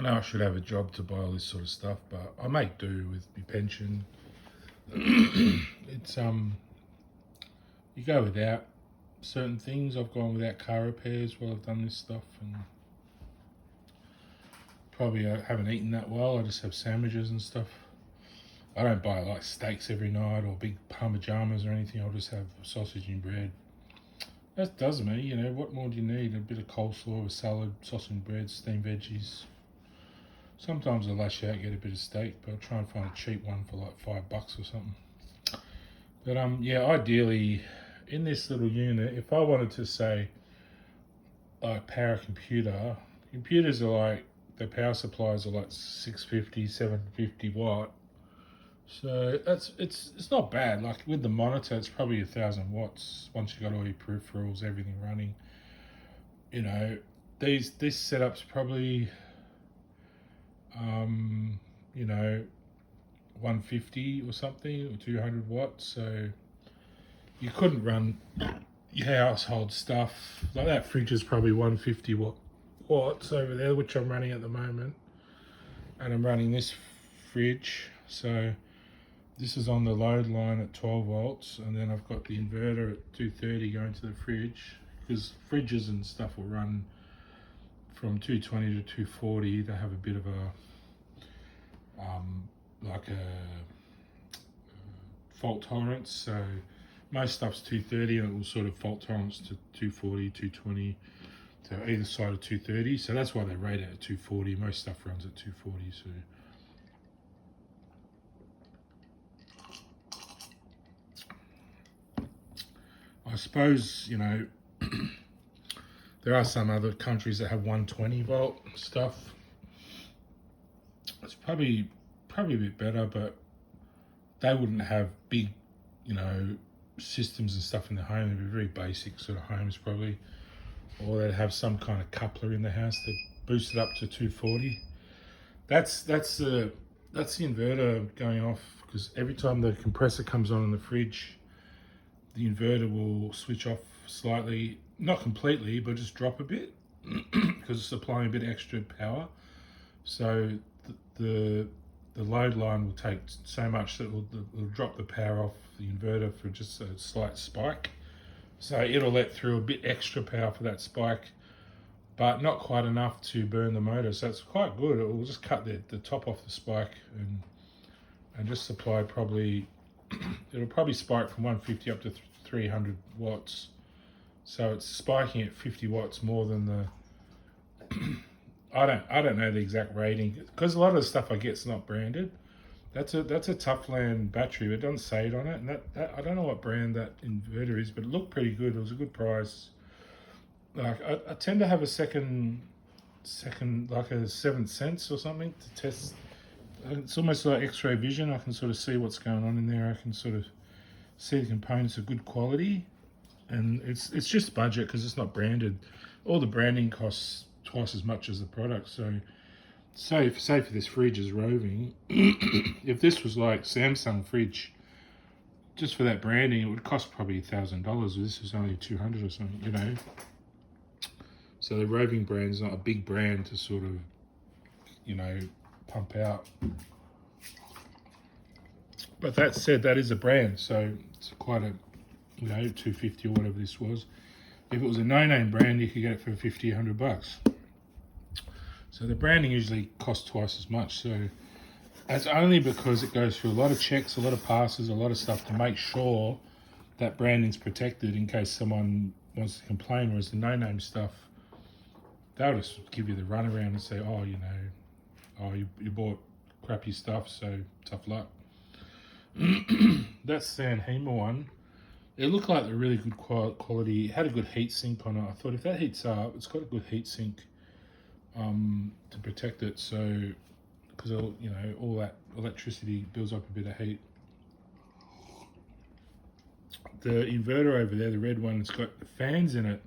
know I should have a job to buy all this sort of stuff, but I make do with my pension. It's you go without certain things. I've gone without car repairs while I've done this stuff, and probably I haven't eaten that well. I just have sandwiches and stuff. I don't buy like steaks every night or big parmejanas or anything. I'll just have sausage and bread. That does me, you know. What more do you need? A bit of coleslaw, a salad, sausage and bread, steamed veggies. Sometimes I lash out, get a bit of steak, but I'll try and find a cheap one for like $5 or something. But yeah, ideally, in this little unit, if I wanted to say, like, power a computer, computers are like, the power supplies are like 650, 750 watt. So it's not bad. Like with the monitor, it's probably 1,000 watts once you got all your peripherals, everything running. You know, this setup's probably you know, 150 or something, or 200 watts. So you couldn't run your household stuff like that. Fridge is probably 150 watts over there, which I'm running at the moment, and I'm running this fridge. So this is on the load line at 12 volts, and then I've got the inverter at 230 going to the fridge, because fridges and stuff will run from 220 to 240. They have a bit of a like a fault tolerance. So most stuff's 230, and it will sort of fault tolerance to 240, 220, to either side of 230. So that's why they rate it at 240. Most stuff runs at 240. So I suppose, you know, there are some other countries that have 120 volt stuff. It's probably a bit better, but they wouldn't have big, you know, systems and stuff in the home. They'd be very basic sort of homes probably, or they'd have some kind of coupler in the house that boost it up to 240. That's the inverter going off, because every time the compressor comes on in the fridge, the inverter will switch off slightly, not completely, but just drop a bit because it's applying a bit extra power. So the load line will take so much that it'll drop the power off the inverter for just a slight spike. So it'll let through a bit extra power for that spike, but not quite enough to burn the motor. So it's quite good. It will just cut the top off the spike and just supply probably, it'll probably spike from 150 up to 300 watts. So it's spiking at 50 watts more than the I don't know the exact rating, because a lot of the stuff I get is not branded. That's a Toughland battery, but it doesn't say it on it. And that I don't know what brand that inverter is, but it looked pretty good. It was a good price. Like I tend to have a second like a 7th sense or something to test. It's almost like X-ray vision. I can sort of see what's going on in there. I can sort of see the components are good quality, and it's just budget because it's not branded. All the branding costs twice as much as the product. So say for this fridge is Roving, if this was like Samsung fridge, just for that branding, it would cost probably $1,000. This is only 200 or something, you know. So the Roving brand is not a big brand to sort of, you know, pump out. But that said, that is a brand, so it's quite a, you know, 250 or whatever this was. If it was a no-name brand, you could get it for 50, $100. So the branding usually costs twice as much. So that's only because it goes through a lot of checks, a lot of passes, a lot of stuff to make sure that branding's protected in case someone wants to complain. Whereas the no-name stuff, they'll just give you the runaround and say, oh, you know, oh, you bought crappy stuff, so tough luck. That Sanhema one, it looked like a really good quality. It had a good heat sink on it. I thought if that heats up, it's got a good heat sink to protect it. So, because you know, all that electricity builds up a bit of heat. The inverter over there, the red one, it's got fans in it.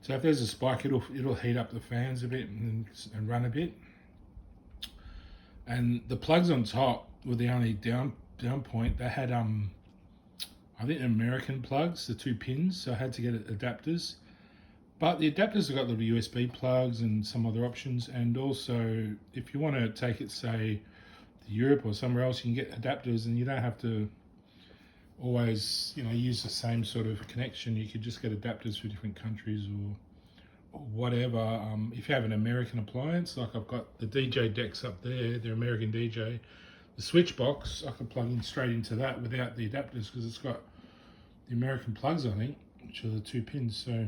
So if there's a spike, it'll heat up the fans a bit and run a bit. And the plugs on top were the only down point. They had I think American plugs, the 2 pins. So I had to get adapters. But the adapters have got little USB plugs and some other options. And also, if you want to take it, say, to Europe or somewhere else, you can get adapters, and you don't have to always, use the same sort of connection. You could just get adapters for different countries or whatever. If you have an American appliance, like I've got the DJ decks up there, they're American DJ. The switch box, I can plug in straight into that without the adapters because it's got the American plugs on it, which are the 2 pins. So,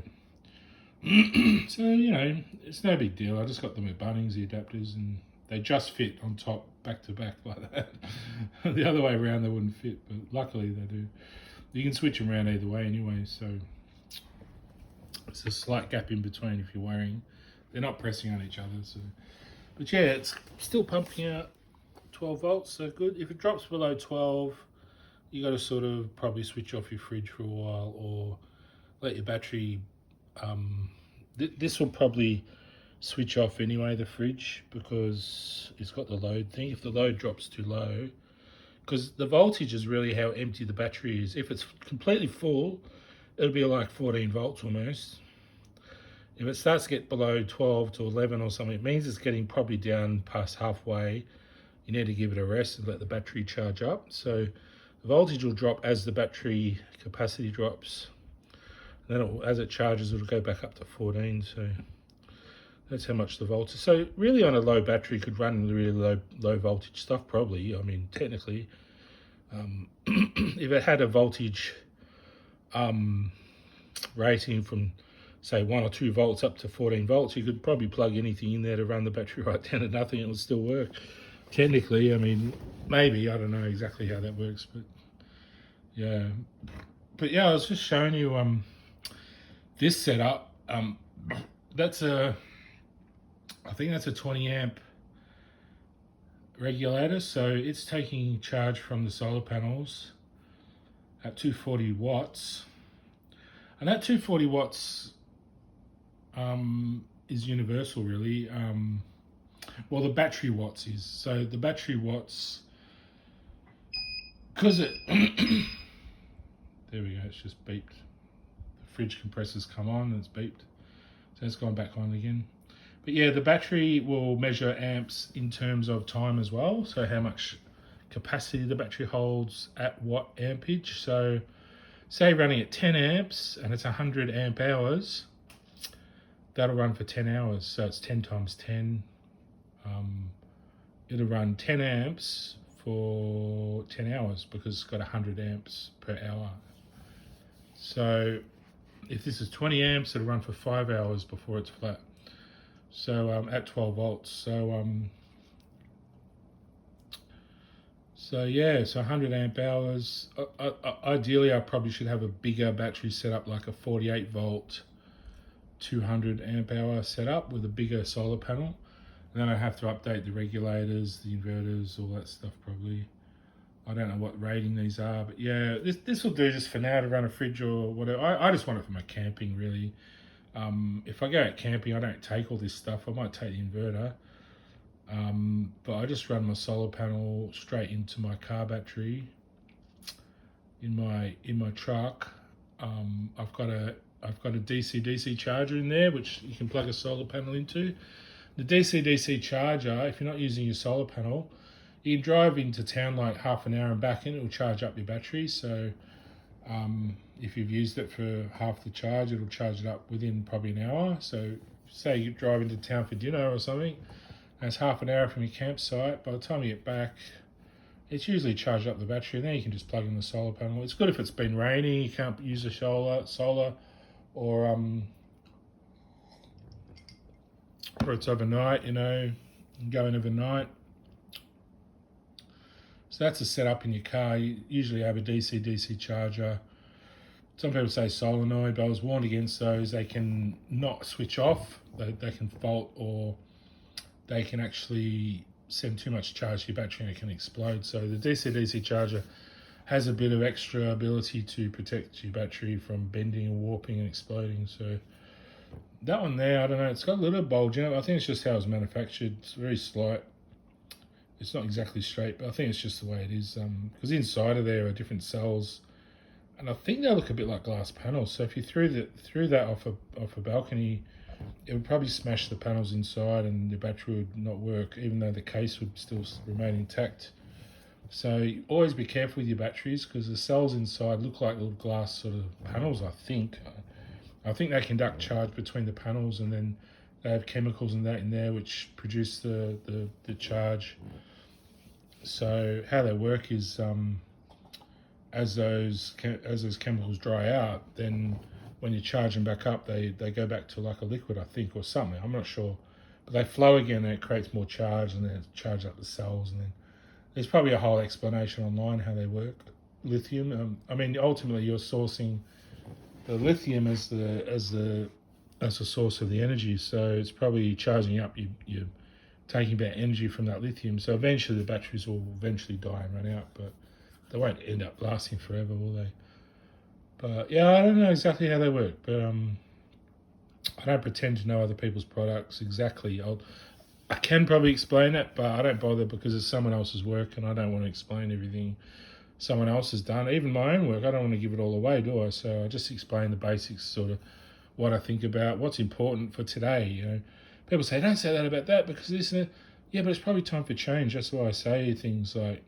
it's no big deal. I just got them at Bunnings, the adapters, and they just fit on top, back to back like that. The other way around, they wouldn't fit, but luckily they do. You can switch them around either way anyway, so it's a slight gap in between if you're worrying. They're not pressing on each other. So, but yeah, it's still pumping out 12 volts, so good. If it drops below 12, you got to sort of probably switch off your fridge for a while or let your battery. This will probably switch off anyway, the fridge, because it's got the load thing. If the load drops too low, because the voltage is really how empty the battery is. If it's completely full, it'll be like 14 volts almost. If it starts to get below 12 to 11 or something, it means it's getting probably down past halfway. You need to give it a rest and let the battery charge up. So the voltage will drop as the battery capacity drops. And then as it charges, it'll go back up to 14. So that's how much the voltage. So really on a low battery, you could run really low voltage stuff probably. I mean, technically, if it had a voltage rating from say 1 or 2 volts up to 14 volts, you could probably plug anything in there to run the battery right down to nothing. It would still work. Technically, I mean, maybe, I don't know exactly how that works, but yeah. But yeah, I was just showing you this setup. I think that's a 20 amp regulator, so it's taking charge from the solar panels at 240 watts. And that 240 watts is universal, really. Well, the battery watts is. So the battery watts, because it, there we go, it's just beeped. The fridge compressor's come on and it's beeped. So it's gone back on again. But yeah, the battery will measure amps in terms of time as well. So how much capacity the battery holds at what ampage. So say running at 10 amps and it's 100 amp hours, that'll run for 10 hours. So it's 10 times 10. It'll run 10 amps for 10 hours because it's got 100 amps per hour. So if this is 20 amps, it'll run for 5 hours before it's flat. So at 12 volts. So yeah, so 100 amp hours. Ideally, I probably should have a bigger battery setup, like a 48 volt, 200 amp hour setup with a bigger solar panel. And then I have to update the regulators, the inverters, all that stuff probably. I don't know what rating these are, but yeah, this will do just for now to run a fridge or whatever. I just want it for my camping, really. If I go out camping, I don't take all this stuff. I might take the inverter. But I just run my solar panel straight into my car battery in my truck. I've got a DC-DC charger in there, which you can plug a solar panel into. The DC-DC charger, if you're not using your solar panel, you can drive into town like half an hour and back and it will charge up your battery. So if you've used it for half the charge, it'll charge it up within probably an hour. So say you drive into town for dinner or something, and it's half an hour from your campsite. By the time you get back, it's usually charged up the battery, and then you can just plug in the solar panel. It's good if it's been raining, you can't use the solar, or it's overnight, going overnight. So that's a setup in your car. You usually have a DC-DC charger. Some people say solenoid, but I was warned against those. They can not switch off. They can fault, or they can actually send too much charge to your battery and it can explode. So the DC-DC charger has a bit of extra ability to protect your battery from bending and warping and exploding. So that one there, I don't know, it's got a little bulge in it. I think it's just how it's manufactured. It's very slight. It's not exactly straight, but I think it's just the way it is. Because inside of there are different cells and I think they look a bit like glass panels. So if you threw that off a balcony, it would probably smash the panels inside, and the battery would not work, even though the case would still remain intact. So always be careful with your batteries, because the cells inside look like little glass sort of panels. I think they conduct charge between the panels, and then they have chemicals and that in there which produce the charge. So how they work is, as those chemicals dry out, then when you charge them back up, they go back to like a liquid, I think, or something. I'm not sure, but they flow again, and it creates more charge, and then it charges up the cells, and then there's probably a whole explanation online how they work. Lithium. I mean, ultimately, you're sourcing the lithium as the source of the energy. So it's probably charging up. You're taking back energy from that lithium. So eventually, the batteries will eventually die and run out, but they won't end up lasting forever, will they? But yeah, I don't know exactly how they work, but I don't pretend to know other people's products exactly. I can probably explain it, but I don't bother, because it's someone else's work, and I don't want to explain everything someone else has done. Even my own work, I don't want to give it all away, do I? So I just explain the basics, sort of what I think about, what's important for today. You know, people say, don't say that about that, because this and that. Yeah, but it's probably time for change. That's why I say things like,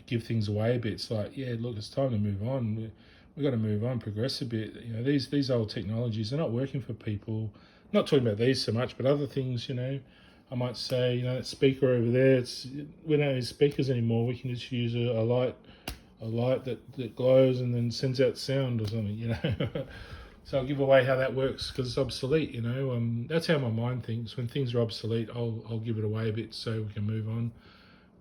give things away a bit. It's like, yeah, look, it's time to move on. We've got to move on, progress a bit. You know, these old technologies, they're not working for people. I'm not talking about these so much, but other things, you know. I might say, you know, that speaker over there, we don't need speakers anymore. We can just use a light that glows and then sends out sound or something, you know. So I'll give away how that works, because it's obsolete, you know. That's how my mind thinks. When things are obsolete, I'll give it away a bit so we can move on.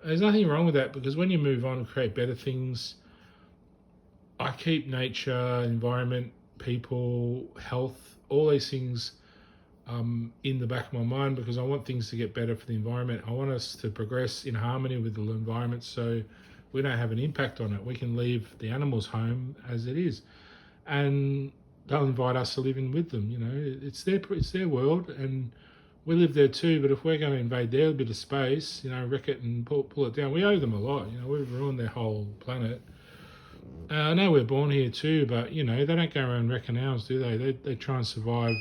There's nothing wrong with that, because when you move on and create better things, I keep nature, environment, people, health, all these things in the back of my mind, because I want things to get better for the environment. I want us to progress in harmony with the environment, so we don't have an impact on it. We can leave the animals home as it is, and they'll invite us to live in with them. You know, it's their world, and we live there too. But if we're going to invade their bit of space, you know, wreck it and pull it down, we owe them a lot. You know, we've ruined their whole planet. I know we're born here too, but you know, they don't go around wrecking ours, do they? They try and survive.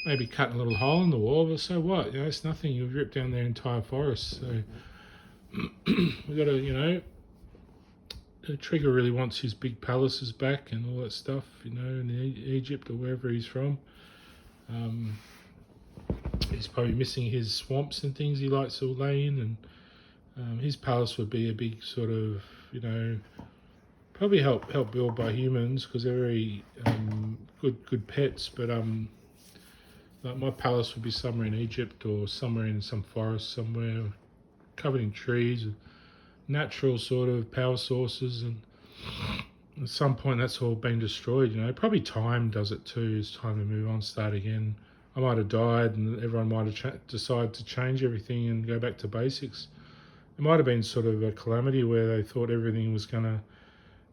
Maybe cutting a little hole in the wall, but so what? You know, it's nothing. You've ripped down their entire forest. So we've got to, you know, Trigger really wants his big palaces back and all that stuff, you know, in Egypt or wherever he's from. He's probably missing his swamps and things he likes to lay in, and his palace would be a big sort of, you know, probably help build by humans, because they're very good pets, but like my palace would be somewhere in Egypt, or somewhere in some forest somewhere, covered in trees, with natural sort of power sources, and at some point that's all been destroyed, you know. Probably time does it too. It's time to move on, start again. I might have died, and everyone might have decided to change everything and go back to basics. It might have been sort of a calamity where they thought everything was going to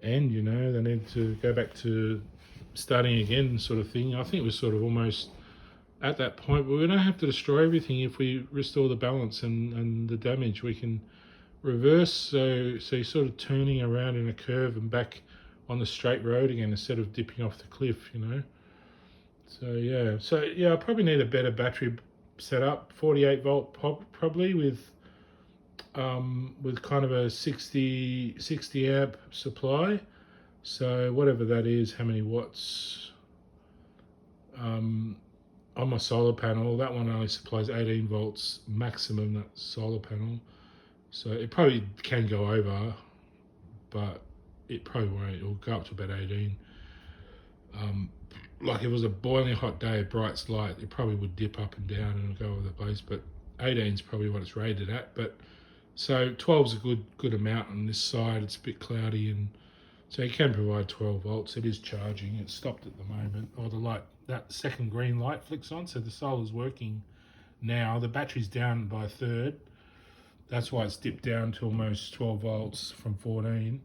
end, you know. They need to go back to starting again, sort of thing. I think we're sort of almost at that point, but we don't have to destroy everything. If we restore the balance and the damage, we can reverse. So you're sort of turning around in a curve and back on the straight road again, instead of dipping off the cliff, you know. So yeah, I probably need a better battery setup, 48 volt probably, with kind of a 60 amp supply. So whatever that is, how many watts. On my solar panel, that one only supplies 18 volts maximum, that solar panel. So it probably can go over, but it probably won't. It'll go up to about 18. Like if it was a boiling hot day, a bright light, it probably would dip up and down and go over the base, but 18 is probably what it's rated at. But so 12 is a good amount on this side. It's a bit cloudy, and so it can provide 12 volts. It is charging. It's stopped at the moment, or the light, that second green light flicks on, so the solar's working now. The battery's down by a third. That's why it's dipped down to almost 12 volts from 14.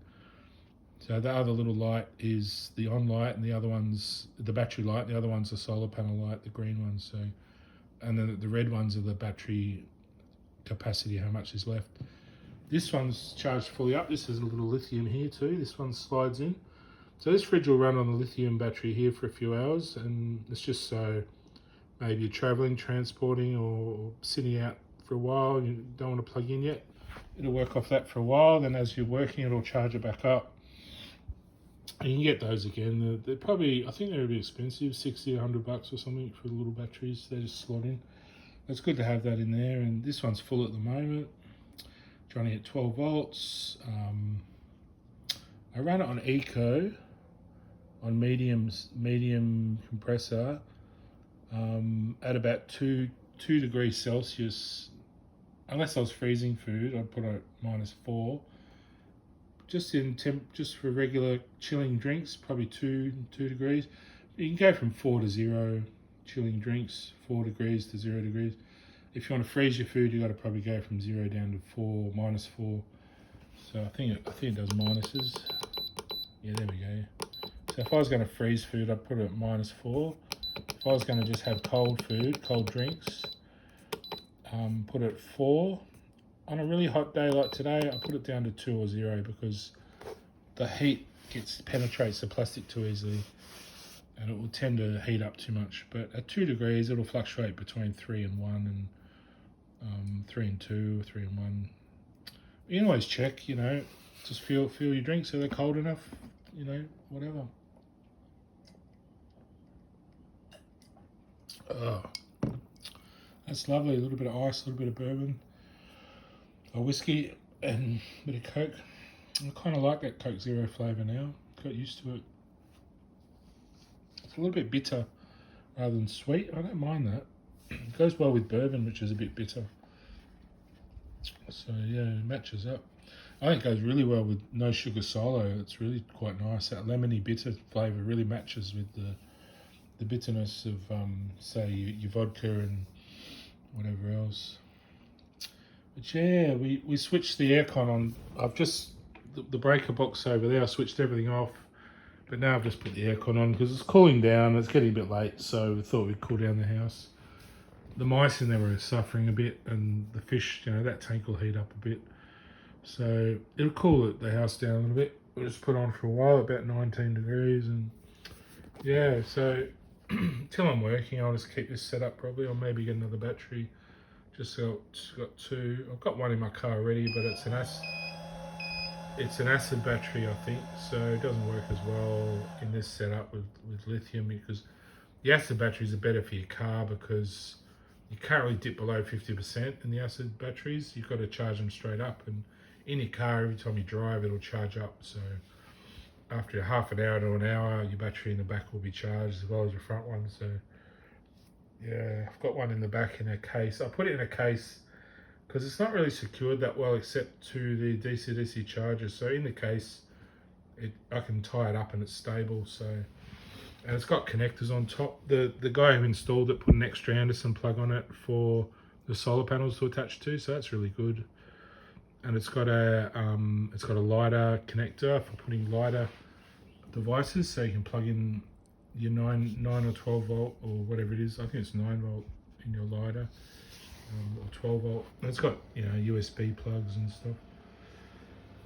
So the other little light is the on light, and the other one's the battery light. The other one's the solar panel light, the green one. So, and then the red ones are the battery capacity, how much is left. This one's charged fully up. This is a little lithium here too. This one slides in. So this fridge will run on the lithium battery here for a few hours, and it's just so maybe you're traveling, transporting, or sitting out for a while and you don't want to plug in yet. It'll work off that for a while, then as you're working it'll charge it back up. And you can get those again. They're probably, I think they're a bit expensive, 60 $100 or something for the little batteries. They just slot in. It's good to have that in there, and this one's full at the moment. Trying to get 12 volts. I run it on Eco, on medium compressor, at about 2 degrees Celsius. Unless I was freezing food, I'd put it -4. Just for regular chilling drinks, probably 2 degrees. You can go from 4 to 0 chilling drinks, 4 degrees to 0 degrees. If you want to freeze your food, you got to probably go from 0 down to 4, -4. So I think it does minuses. Yeah, there we go. So if I was going to freeze food, I'd put it at -4. If I was going to just have cold food, cold drinks, put it at 4. On a really hot day like today, I put it down to 2 or 0 because the heat penetrates the plastic too easily, and it will tend to heat up too much. But at 2 degrees, it'll fluctuate between 3 and 1, and 3 and 2, or 3 and 1. You can always check, just feel your drinks. Are they cold enough? Whatever. Oh, that's lovely. A little bit of ice, a little bit of bourbon, a whiskey, and a bit of Coke. I kind of like that Coke Zero flavour now. Got used to it. It's a little bit bitter rather than sweet. I don't mind that. It goes well with bourbon, which is a bit bitter. So yeah, it matches up. I think it goes really well with no sugar solo. It's really quite nice. That lemony bitter flavour really matches with the bitterness of say your vodka and whatever else. But yeah, we switched the aircon on. I've just the breaker box over there. I switched everything off, but now I've just put the aircon on because it's cooling down. It's getting a bit late, so we thought we'd cool down the house. The mice in there were suffering a bit, and the fish, that tank will heat up a bit. So it'll cool the house down a little bit. We'll just put on for a while, about 19 degrees, and yeah, so till I'm working, I'll just keep this set up probably, or maybe get another battery. Just got 2. I've got one in my car already, but it's an acid battery, I think, so it doesn't work as well in this setup with lithium, because the acid batteries are better for your car because you can't really dip below 50% in the acid batteries. You've got to charge them straight up, and in your car, every time you drive, it'll charge up. So after half an hour to an hour, your battery in the back will be charged as well as your front one. So yeah, I've got one in the back in a case. I put it in a case because it's not really secured that well except to the DC-DC charger. So in the case, I can tie it up and it's stable. So, and it's got connectors on top. The guy who installed it put an extra Anderson plug on it for the solar panels to attach to. So that's really good. And it's got a lighter connector for putting lighter devices, so you can plug in your 9 or 12 volt or whatever it is. I think it's 9 volt in your lighter, or 12 volt. And it's got USB plugs and stuff.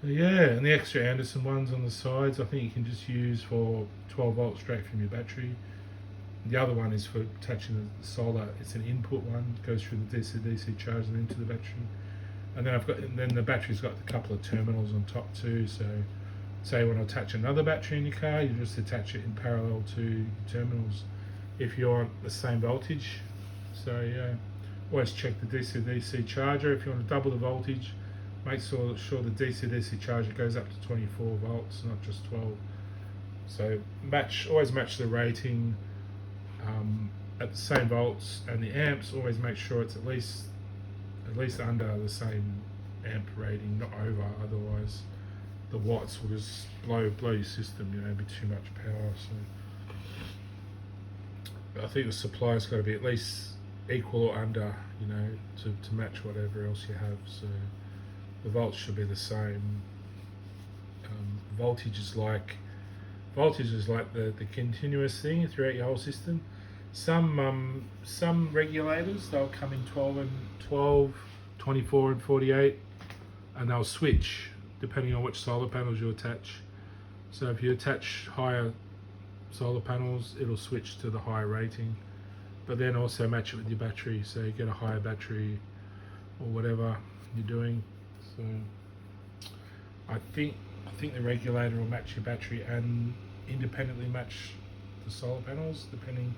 But yeah, and the extra Anderson ones on the sides, I think you can just use for 12 volts straight from your battery. The other one is for attaching the solar. It's an input one, it goes through the DC-DC charger into the battery. And then the battery's got a couple of terminals on top too. So say you want to attach another battery in your car, you just attach it in parallel to your terminals if you want the same voltage. So yeah, always check the DC-DC charger. If you want to double the voltage, make sure the DC-DC charger goes up to 24 volts, not just 12. So always match the rating at the same volts, and the amps, always make sure it's at least under the same amp rating, not over. Otherwise, the watts will just blow your system. It'd be too much power. So I think the supply's got to be at least equal or under, to match whatever else you have. So the volts should be the same. Voltage is like the continuous thing throughout your whole system. Some regulators, they'll come in 12, 24 and 48, and they'll switch depending on which solar panels you attach. So if you attach higher solar panels, it'll switch to the higher rating, but then also match it with your battery, so you get a higher battery or whatever you're doing. So I think the regulator will match your battery and independently match the solar panels, depending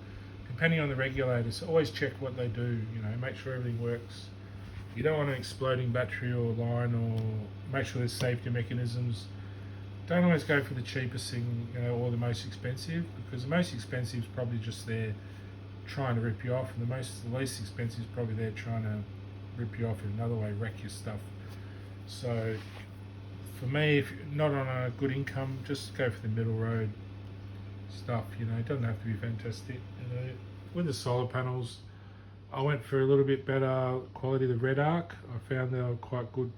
on the regulator. So always check what they do. Make sure everything works. You don't want an exploding battery or line, or make sure there's safety mechanisms. Don't always go for the cheapest thing, or the most expensive, because the most expensive is probably just there trying to rip you off, and the least expensive is probably there trying to rip you off in another way, wreck your stuff. So for me, if you're not on a good income, just go for the middle road stuff. It doesn't have to be fantastic. With the solar panels, I went for a little bit better quality. The Redarc, I found they were quite good.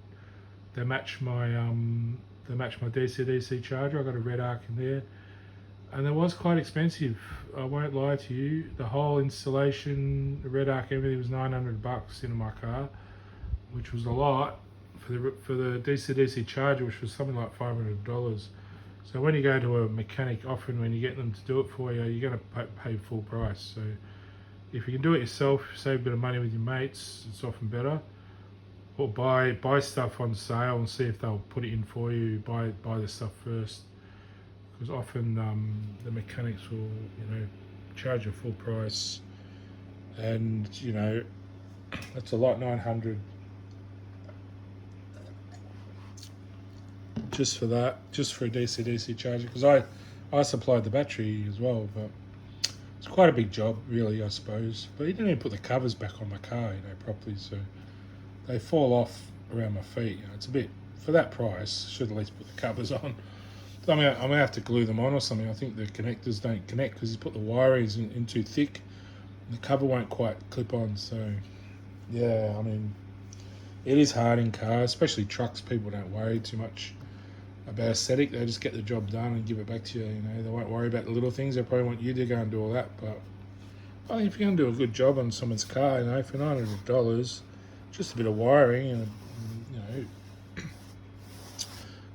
They match my DC-DC charger. I got a Redarc in there, and it was quite expensive. I won't lie to you. The whole installation, the Redarc, everything was $900 into my car, which was a lot for the DC-DC charger, which was something like $500. So when you go to a mechanic, often when you get them to do it for you, you're going to pay full price. So if you can do it yourself, save a bit of money with your mates, it's often better. Or buy stuff on sale and see if they'll put it in for you. Buy the stuff first, because often the mechanics will charge you full price, and that's a lot. 900 just for that, just for a DC-DC charger, because I supplied the battery as well, but it's quite a big job really, I suppose. But you didn't even put the covers back on my car properly, so they fall off around my feet. It's a bit, for that price, should at least put the covers on. I mean, I'm going to have to glue them on or something. I think the connectors don't connect because you put the wirings in too thick, and the cover won't quite clip on. So yeah, I mean, it is hard in cars, especially trucks. People don't worry too much about aesthetic. They just get the job done and give it back to you. They won't worry about the little things. They probably want you to go and do all that. But I think if you're going to do a good job on someone's car, for $900, just a bit of wiring, and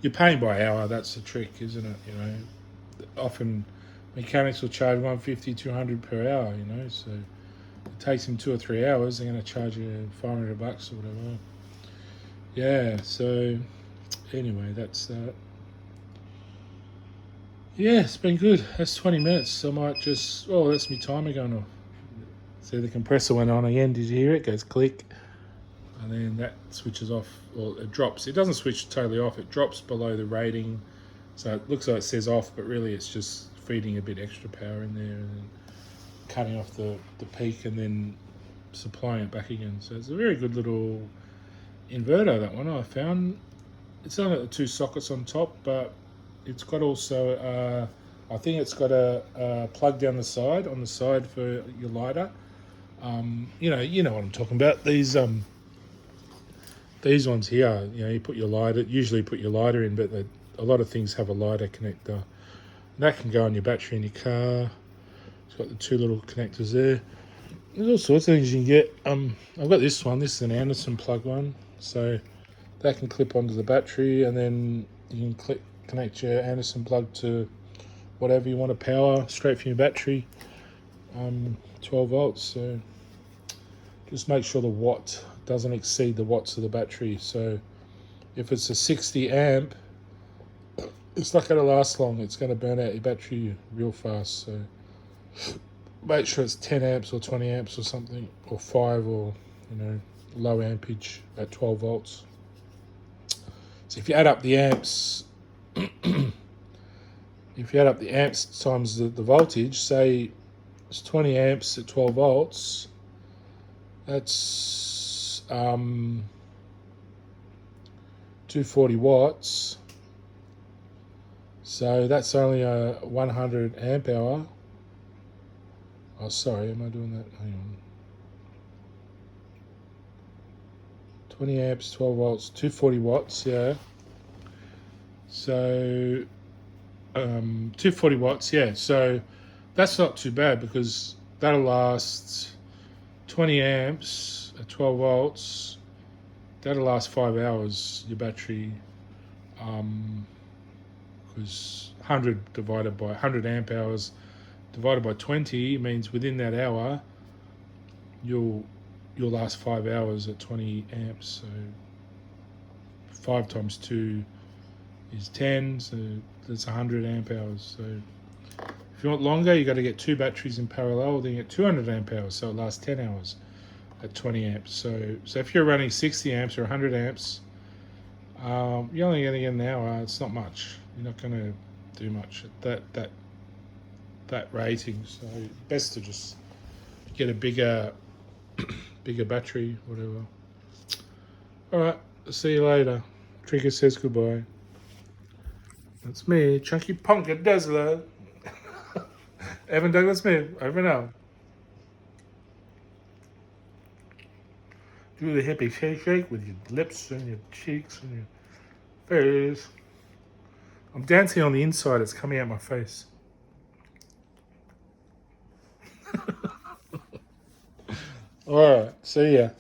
you're paying by hour. That's the trick, isn't it? Often mechanics will charge $150, $200 per hour. So it takes them 2 or 3 hours. They're going to charge you $500 or whatever. Yeah. So anyway, that's that. Yeah, it's been good. That's 20 minutes. I might just... Oh, that's my timer going off. See, the compressor went on again. Did you hear it? It goes click. And then that switches off, or it drops. It doesn't switch totally off. It drops below the rating. So it looks like it says off, but really it's just feeding a bit extra power in there and then cutting off the peak and then supplying it back again. So it's a very good little inverter, that one, I found. It's only got the 2 sockets on top, but it's got also, I think it's got a plug down the side, on the side for your lighter. You know what I'm talking about. These ones here, you put your lighter, usually put your lighter in, but a lot of things have a lighter connector. And that can go on your battery in your car. It's got the 2 little connectors there. There's all sorts of things you can get. I've got this one. This is an Anderson plug one. So that can clip onto the battery, and then you can connect your Anderson plug to whatever you want to power straight from your battery. 12 volts. So just make sure the watt doesn't exceed the watts of the battery. So if it's a 60 amp, it's not going to last long. It's going to burn out your battery real fast. So make sure it's 10 amps or 20 amps or something, or 5, or low ampage at 12 volts. So if you add up the amps, times the voltage, say it's 20 amps at 12 volts, that's 240 watts. So that's only a 100 amp hour. Oh, sorry, am I doing that? Hang on. 20 amps, 12 volts, 240 watts, yeah. So 240 watts, yeah. So that's not too bad, because that'll last 20 amps at 12 volts. That'll last 5 hours, your battery. Because 100 divided by 100 amp hours divided by 20 means within that hour you'll last 5 hours at 20 amps. So 5 times 2 is 10, so that's 100 amp hours. So if you want longer, you got to get 2 batteries in parallel, then you get 200 amp hours, so it lasts 10 hours at 20 amps. So if you're running 60 amps or 100 amps, you're only going to get an hour. It's not much. You're not going to do much at that rating. So best to just get a bigger battery, whatever. All right, see you later. Trigger says goodbye. That's me, Chunky Punker Dazzler. Evan Douglas Smith, over now. Do the hippie shake with your lips and your cheeks and your face. I'm dancing on the inside, it's coming out my face. Alright, see ya.